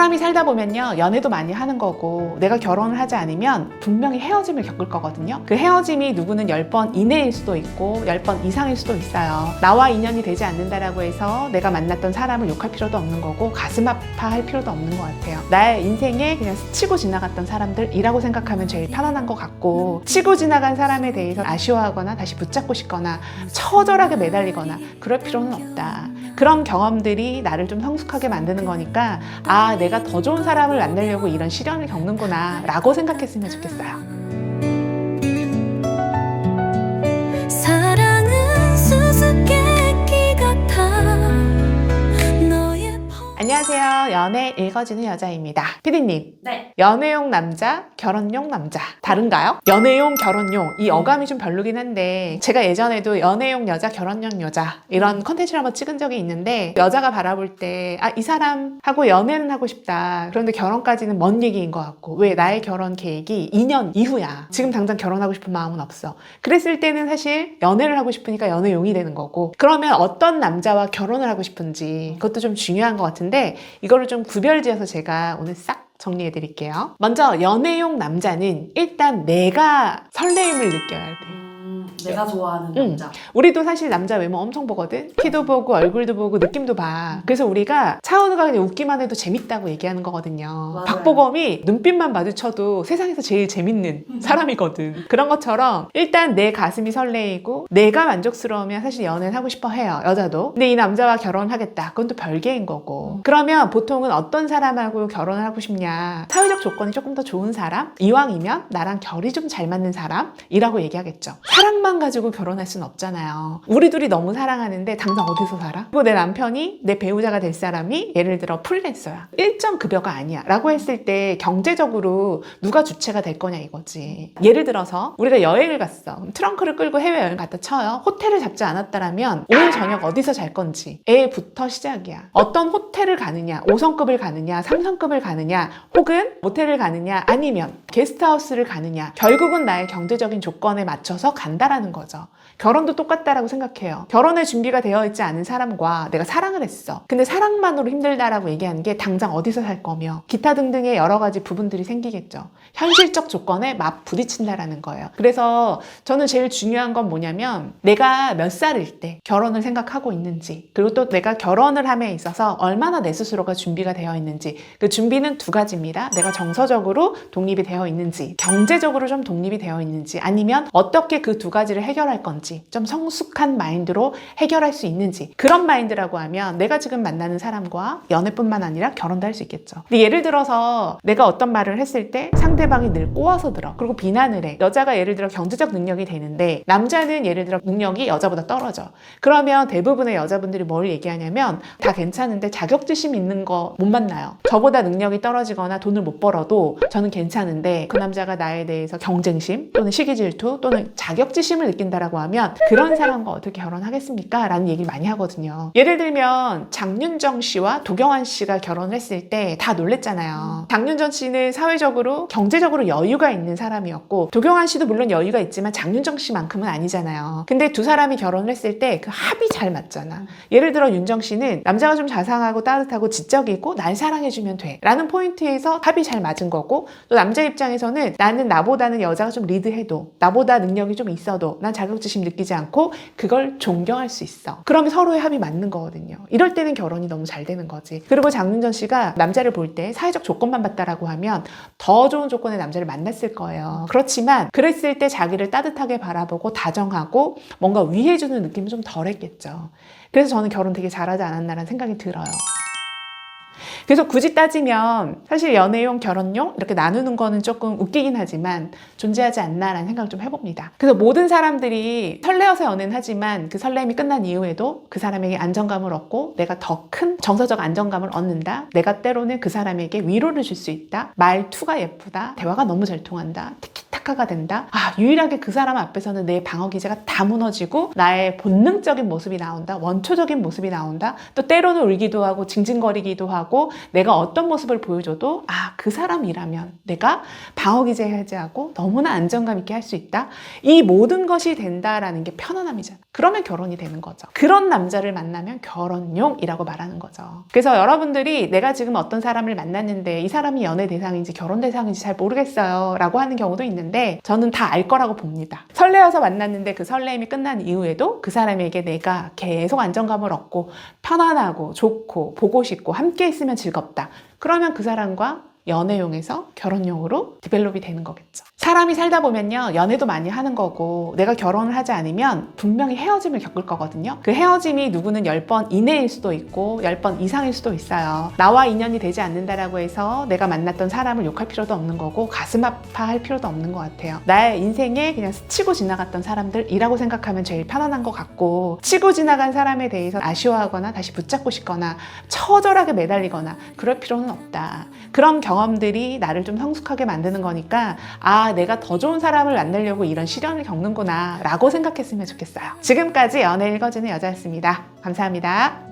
사람이 살다 보면요, 연애도 많이 하는 거고 내가 결혼을 하지 않으면 분명히 헤어짐을 겪을 거거든요. 그 헤어짐이 누구는 10번 이내일 수도 있고 10번 이상일 수도 있어요. 나와 인연이 되지 않는다라고 해서 내가 만났던 사람을 욕할 필요도 없는 거고 가슴 아파할 필요도 없는 것 같아요. 나의 인생에 그냥 스치고 지나갔던 사람들이라고 생각하면 제일 편안한 것 같고, 치고 지나간 사람에 대해서 아쉬워하거나 다시 붙잡고 싶거나 처절하게 매달리거나 그럴 필요는 없다. 그런 경험들이 나를 좀 성숙하게 만드는 거니까, 아, 내가 더 좋은 사람을 만나려고 이런 시련을 겪는구나 라고 생각했으면 좋겠어요. 사랑은 수수께끼 같아. 안녕하세요. 연애 읽어주는 여자입니다. 피디님, 네. 연애용 남자, 결혼용 남자 다른가요? 연애용, 결혼용 이 어감이 좀 별로긴 한데, 제가 예전에도 연애용 여자, 결혼용 여자 이런 컨텐츠를 한번 찍은 적이 있는데, 여자가 바라볼 때 아, 이 사람하고 연애는 하고 싶다, 그런데 결혼까지는 먼 얘기인 것 같고, 왜 나의 결혼 계획이 2년 이후야, 지금 당장 결혼하고 싶은 마음은 없어, 그랬을 때는 사실 연애를 하고 싶으니까 연애용이 되는 거고, 그러면 어떤 남자와 결혼을 하고 싶은지 그것도 좀 중요한 것 같은데, 이거를 좀 구별지어서 제가 오늘 싹 정리해 드릴게요. 먼저 연애용 남자는 일단 내가 설레임을 느껴야 돼. 내가 좋아하는 남자. 우리도 사실 남자 외모 엄청 보거든. 키도 보고 얼굴도 보고 느낌도 봐. 그래서 우리가 차은우가 그냥 웃기만 해도 재밌다고 얘기하는 거거든요. 맞아요. 박보검이 눈빛만 마주쳐도 세상에서 제일 재밌는 사람이거든. 그런 것처럼 일단 내 가슴이 설레이고 내가 만족스러우면 사실 연애를 하고 싶어 해요, 여자도. 근데 이 남자와 결혼하겠다, 그건 또 별개인 거고. 그러면 보통은 어떤 사람하고 결혼을 하고 싶냐, 사회적 조건이 조금 더 좋은 사람, 이왕이면 나랑 결이 좀 잘 맞는 사람이라고 얘기하겠죠. 사랑만 가지고 결혼할 수는 없잖아요. 우리 둘이 너무 사랑하는데 당장 어디서 살아? 그리고 내 남편이, 내 배우자가 될 사람이 예를 들어 프리랜서야, 일정 급여가 아니야 라고 했을 때 경제적으로 누가 주체가 될 거냐 이거지. 예를 들어서 우리가 여행을 갔어. 트렁크를 끌고 해외여행 갔다 쳐요. 호텔을 잡지 않았다라면 오늘 저녁 어디서 잘 건지 애부터 시작이야. 어떤 호텔을 가느냐, 5성급을 가느냐, 3성급을 가느냐, 혹은 모텔을 가느냐, 아니면 게스트하우스를 가느냐, 결국은 나의 경제적인 조건에 맞춰서 간다라는 거죠. 결혼도 똑같다라고 생각해요. 결혼의 준비가 되어 있지 않은 사람과 내가 사랑을 했어. 근데 사랑만으로 힘들다라고 얘기하는 게 당장 어디서 살 거며 기타 등등의 여러 가지 부분들이 생기겠죠. 현실적 조건에 맞 부딪힌다라는 거예요. 그래서 저는 제일 중요한 건 뭐냐면, 내가 몇 살일 때 결혼을 생각하고 있는지, 그리고 또 내가 결혼을 함에 있어서 얼마나 내 스스로가 준비가 되어 있는지. 그 준비는 두 가지입니다. 내가 정서적으로 독립이 되어 있는지, 경제적으로 좀 독립이 되어 있는지, 아니면 어떻게 그 두 가지를 해결할 건지 좀 성숙한 마인드로 해결할 수 있는지. 그런 마인드라고 하면 내가 지금 만나는 사람과 연애뿐만 아니라 결혼도 할 수 있겠죠. 근데 예를 들어서 내가 어떤 말을 했을 때 상대방이 늘 꼬아서 들어, 그리고 비난을 해. 여자가 예를 들어 경제적 능력이 되는데 남자는 예를 들어 능력이 여자보다 떨어져. 그러면 대부분의 여자분들이 뭘 얘기하냐면, 다 괜찮은데 자격지심 있는 거 못 만나요. 저보다 능력이 떨어지거나 돈을 못 벌어도 저는 괜찮은데 그 남자가 나에 대해서 경쟁심 또는 시기 질투 또는 자격지심을 느낀다라고 하면 그런 사람과 어떻게 결혼하겠습니까? 라는 얘기를 많이 하거든요. 예를 들면 장윤정 씨와 도경환 씨가 결혼을 했을 때 다 놀랬잖아요. 장윤정 씨는 사회적으로 경제적으로 여유가 있는 사람이었고, 도경환 씨도 물론 여유가 있지만 장윤정 씨만큼은 아니잖아요. 근데 두 사람이 결혼을 했을 때 그 합이 잘 맞잖아. 예를 들어 윤정 씨는 남자가 좀 자상하고 따뜻하고 지적이고 날 사랑해주면 돼 라는 포인트에서 합이 잘 맞은 거고, 또 남자 입장에서는 나는 나보다는 여자가 좀 리드해도, 나보다 능력이 좀 있어도 난 자격지심 느끼지 않고 그걸 존경할 수 있어. 그러면 서로의 합이 맞는 거거든요. 이럴 때는 결혼이 너무 잘 되는 거지. 그리고 장윤정 씨가 남자를 볼 때 사회적 조건만 봤다라고 하면 더 좋은 조건의 남자를 만났을 거예요. 그렇지만 그랬을 때 자기를 따뜻하게 바라보고 다정하고 뭔가 위해주는 느낌이 좀 덜했겠죠. 그래서 저는 결혼 되게 잘하지 않았나라는 생각이 들어요. 그래서 굳이 따지면 사실 연애용, 결혼용 이렇게 나누는 거는 조금 웃기긴 하지만 존재하지 않나라는 생각을 좀 해봅니다. 그래서 모든 사람들이 설레어서 연애는 하지만 그 설렘이 끝난 이후에도 그 사람에게 안정감을 얻고 내가 더 큰 정서적 안정감을 얻는다. 내가 때로는 그 사람에게 위로를 줄 수 있다. 말투가 예쁘다. 대화가 너무 잘 통한다. 티키타카 낙하가 된다. 유일하게 그 사람 앞에서는 내 방어 기제가 다 무너지고 나의 본능적인 모습이 나온다. 원초적인 모습이 나온다. 또 때로는 울기도 하고 징징거리기도 하고 내가 어떤 모습을 보여줘도 그 사람이라면 내가 방어 기제 해제하고 너무나 안정감 있게 할 수 있다. 이 모든 것이 된다라는 게 편안함이잖아. 그러면 결혼이 되는 거죠. 그런 남자를 만나면 결혼용이라고 말하는 거죠. 그래서 여러분들이 내가 지금 어떤 사람을 만났는데 이 사람이 연애 대상인지 결혼 대상인지 잘 모르겠어요 라고 하는 경우도 있는데 저는 다 알 거라고 봅니다. 설레어서 만났는데 그 설렘이 끝난 이후에도 그 사람에게 내가 계속 안정감을 얻고 편안하고 좋고 보고 싶고 함께 있으면 즐겁다. 그러면 그 사람과 연애용에서 결혼용으로 디벨롭이 되는 거겠죠. 사람이 살다 보면요, 연애도 많이 하는 거고 내가 결혼을 하지 않으면 분명히 헤어짐을 겪을 거거든요. 그 헤어짐이 누구는 10번 이내일 수도 있고 10번 이상일 수도 있어요. 나와 인연이 되지 않는다라고 해서 내가 만났던 사람을 욕할 필요도 없는 거고 가슴 아파할 필요도 없는 것 같아요. 나의 인생에 그냥 스치고 지나갔던 사람들이라고 생각하면 제일 편안한 것 같고, 치고 지나간 사람에 대해서 아쉬워하거나 다시 붙잡고 싶거나 처절하게 매달리거나 그럴 필요는 없다. 그런 경험들이 나를 좀 성숙하게 만드는 거니까 내가 더 좋은 사람을 만나려고 이런 시련을 겪는구나 라고 생각했으면 좋겠어요. 지금까지 연애 읽어주는 여자였습니다. 감사합니다.